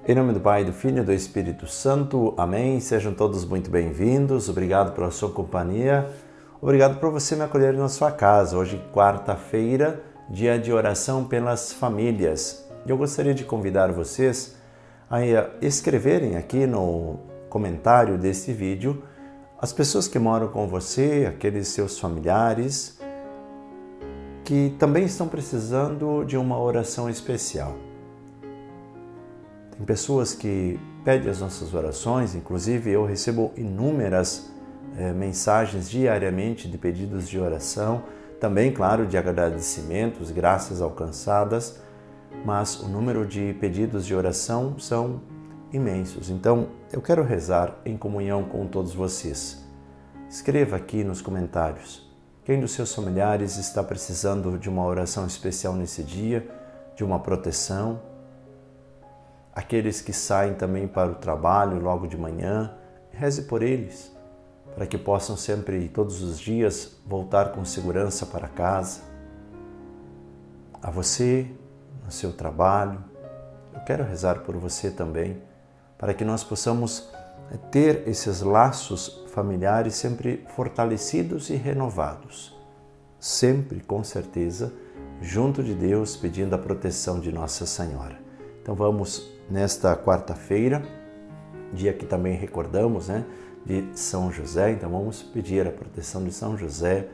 Em nome do Pai, do Filho e do Espírito Santo. Amém. Sejam todos muito bem-vindos. Obrigado pela sua companhia. Obrigado por você me acolher na sua casa. Hoje, quarta-feira, dia de oração pelas famílias. Eu gostaria de convidar vocês a escreverem aqui no comentário deste vídeo as pessoas que moram com você, aqueles seus familiares que também estão precisando de uma oração especial. Tem pessoas que pedem as nossas orações, inclusive eu recebo inúmeras mensagens diariamente de pedidos de oração, também, claro, de agradecimentos, graças alcançadas, mas o número de pedidos de oração são imensos. Então, eu quero rezar em comunhão com todos vocês. Escreva aqui nos comentários quem dos seus familiares está precisando de uma oração especial nesse dia, de uma proteção. Aqueles que saem também para o trabalho logo de manhã, reze por eles, para que possam sempre, todos os dias, voltar com segurança para casa. A você, no seu trabalho, eu quero rezar por você também, para que nós possamos ter esses laços familiares sempre fortalecidos e renovados. Sempre, com certeza, junto de Deus, pedindo a proteção de Nossa Senhora. Então vamos, nesta quarta-feira, dia que também recordamos, de São José, então vamos pedir a proteção de São José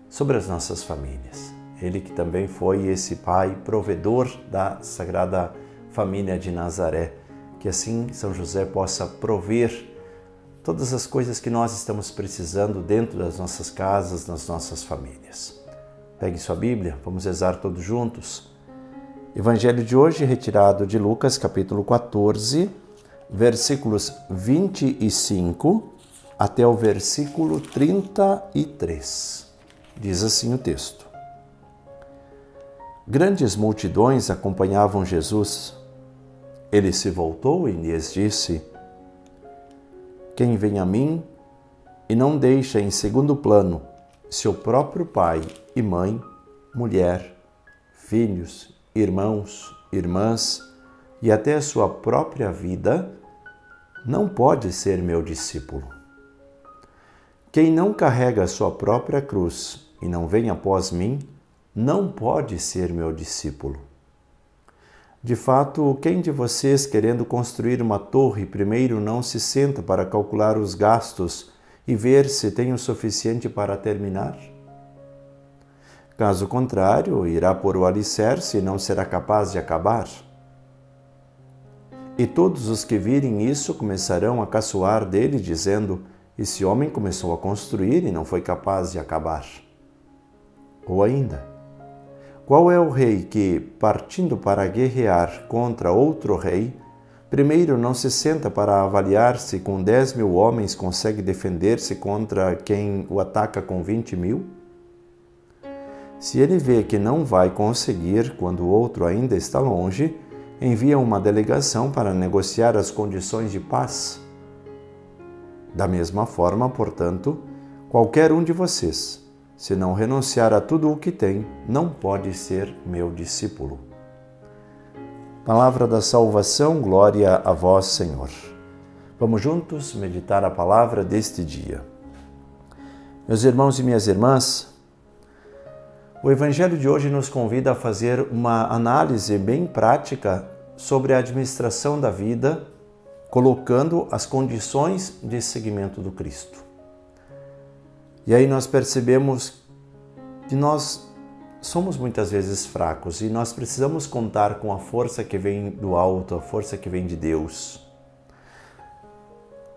sobre as nossas famílias. Ele que também foi esse pai provedor da Sagrada Família de Nazaré, que assim São José possa prover todas as coisas que nós estamos precisando dentro das nossas casas, nas nossas famílias. Pegue sua Bíblia, vamos rezar todos juntos. Evangelho de hoje retirado de Lucas, capítulo 14, versículos 25 até o versículo 33. Diz assim o texto. Grandes multidões acompanhavam Jesus. Ele se voltou e lhes disse: Quem vem a mim e não deixa em segundo plano seu próprio pai e mãe, mulher, filhos, irmãos, irmãs e até a sua própria vida, não pode ser meu discípulo. Quem não carrega a sua própria cruz e não vem após mim, não pode ser meu discípulo. De fato, quem de vocês, querendo construir uma torre, primeiro não se senta para calcular os gastos e ver se tem o suficiente para terminar? Caso contrário, irá pôr o alicerce e não será capaz de acabar. E todos os que virem isso começarão a caçoar dele, dizendo: Esse homem começou a construir e não foi capaz de acabar. Ou ainda, qual é o rei que, partindo para guerrear contra outro rei, primeiro não se senta para avaliar se com 10.000 homens consegue defender-se contra quem o ataca com 20.000? Se ele vê que não vai conseguir quando o outro ainda está longe, envia uma delegação para negociar as condições de paz. Da mesma forma, portanto, qualquer um de vocês, se não renunciar a tudo o que tem, não pode ser meu discípulo. Palavra da salvação, glória a vós, Senhor. Vamos juntos meditar a palavra deste dia. Meus irmãos e minhas irmãs, o Evangelho de hoje nos convida a fazer uma análise bem prática sobre a administração da vida, colocando as condições de seguimento do Cristo. E aí nós percebemos que nós somos muitas vezes fracos e nós precisamos contar com a força que vem do alto, a força que vem de Deus.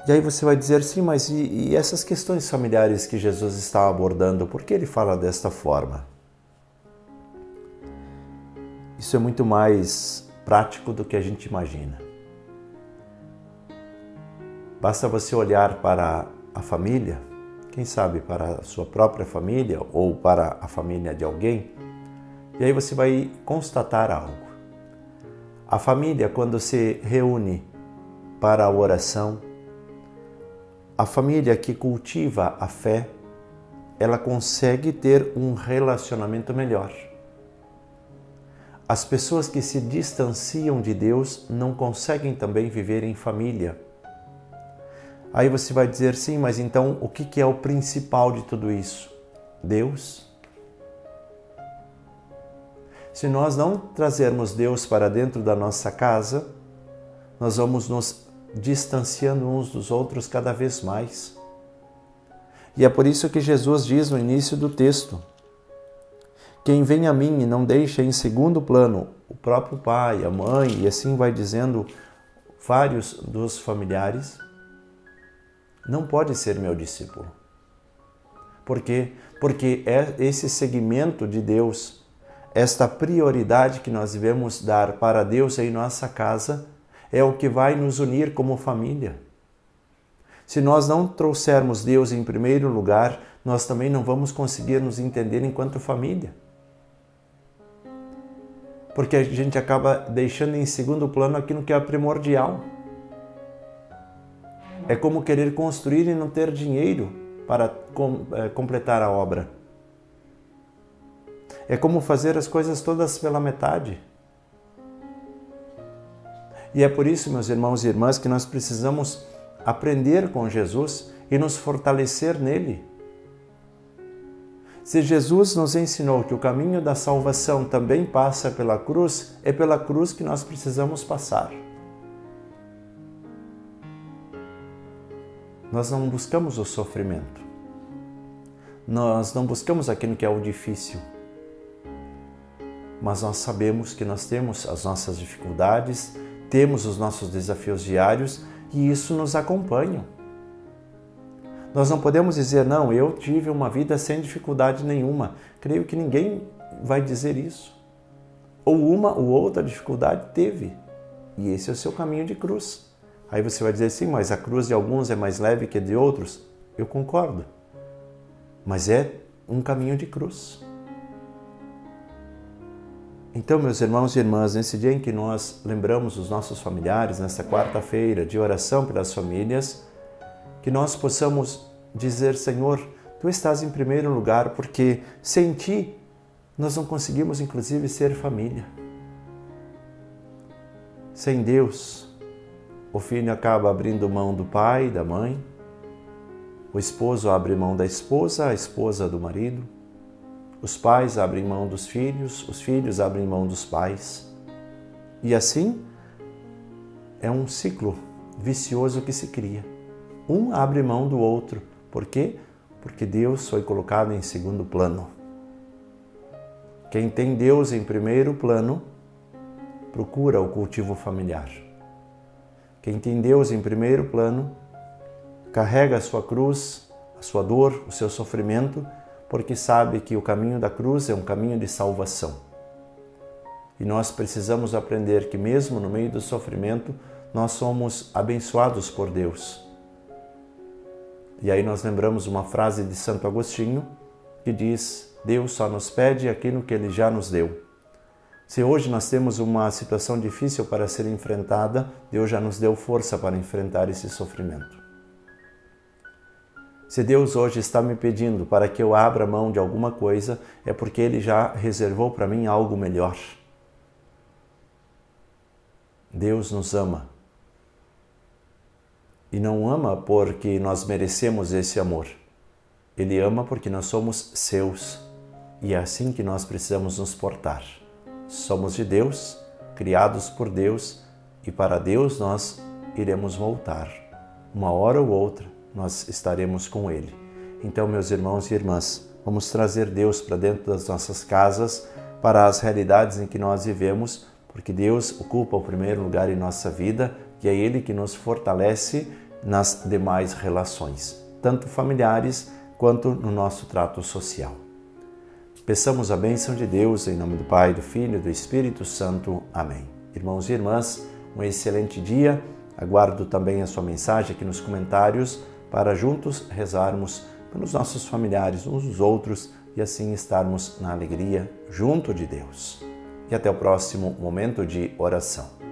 E aí você vai dizer, sim, mas e essas questões familiares que Jesus está abordando, por que ele fala desta forma? Isso é muito mais prático do que a gente imagina. Basta você olhar para a família, quem sabe para a sua própria família ou para a família de alguém, e aí você vai constatar algo. A família, quando se reúne para a oração, a família que cultiva a fé, ela consegue ter um relacionamento melhor. as pessoas que se distanciam de Deus não conseguem também viver em família. Aí você vai dizer, sim, mas então o que é o principal de tudo isso? Deus. Se nós não trazermos Deus para dentro da nossa casa, nós vamos nos distanciando uns dos outros cada vez mais. E é por isso que Jesus diz no início do texto: quem vem a mim e não deixa em segundo plano o próprio pai, a mãe, e assim vai dizendo vários dos familiares, não pode ser meu discípulo. Por quê? Porque é esse segmento de Deus, esta prioridade que nós devemos dar para Deus em nossa casa, é o que vai nos unir como família. Se nós não trouxermos Deus em primeiro lugar, nós também não vamos conseguir nos entender enquanto família. Porque a gente acaba deixando em segundo plano aquilo que é primordial. É como querer construir e não ter dinheiro para completar a obra. É como fazer as coisas todas pela metade. E é por isso, meus irmãos e irmãs, que nós precisamos aprender com Jesus e nos fortalecer nele. Se Jesus nos ensinou que o caminho da salvação também passa pela cruz, é pela cruz que nós precisamos passar. Nós não buscamos o sofrimento. Nós não buscamos aquilo que é o difícil. Mas nós sabemos que nós temos as nossas dificuldades, temos os nossos desafios diários e isso nos acompanha. Nós não podemos dizer, não, eu tive uma vida sem dificuldade nenhuma. Creio que ninguém vai dizer isso. Ou uma ou outra dificuldade teve. E esse é o seu caminho de cruz. Aí você vai dizer, sim, mas a cruz de alguns é mais leve que a de outros. Eu concordo. Mas é um caminho de cruz. Então, meus irmãos e irmãs, nesse dia em que nós lembramos os nossos familiares, nesta quarta-feira de oração pelas famílias, que nós possamos dizer, Senhor, Tu estás em primeiro lugar, porque sem Ti nós não conseguimos, inclusive, ser família. Sem Deus, o filho acaba abrindo mão do pai, da mãe, o esposo abre mão da esposa, a esposa do marido, os pais abrem mão dos filhos, os filhos abrem mão dos pais. E assim é um ciclo vicioso que se cria. Um abre mão do outro. Por quê? Porque Deus foi colocado em segundo plano. Quem tem Deus em primeiro plano, procura o cultivo familiar. Quem tem Deus em primeiro plano, carrega a sua cruz, a sua dor, o seu sofrimento, porque sabe que o caminho da cruz é um caminho de salvação. E nós precisamos aprender que mesmo no meio do sofrimento, nós somos abençoados por Deus. E aí nós lembramos uma frase de Santo Agostinho que diz: Deus só nos pede aquilo que Ele já nos deu. Se hoje nós temos uma situação difícil para ser enfrentada, Deus já nos deu força para enfrentar esse sofrimento. Se Deus hoje está me pedindo para que eu abra mão de alguma coisa, é porque Ele já reservou para mim algo melhor. Deus nos ama. E não ama porque nós merecemos esse amor. Ele ama porque nós somos seus. E é assim que nós precisamos nos portar. Somos de Deus, criados por Deus, e para Deus nós iremos voltar. Uma hora ou outra nós estaremos com Ele. Então, meus irmãos e irmãs, vamos trazer Deus para dentro das nossas casas, para as realidades em que nós vivemos, porque Deus ocupa o primeiro lugar em nossa vida e é Ele que nos fortalece nas demais relações, tanto familiares quanto no nosso trato social. Peçamos a bênção de Deus em nome do Pai, do Filho e do Espírito Santo. Amém. Irmãos e irmãs, um excelente dia. Aguardo também a sua mensagem aqui nos comentários para juntos rezarmos pelos nossos familiares uns dos outros e assim estarmos na alegria junto de Deus. E até o próximo momento de oração.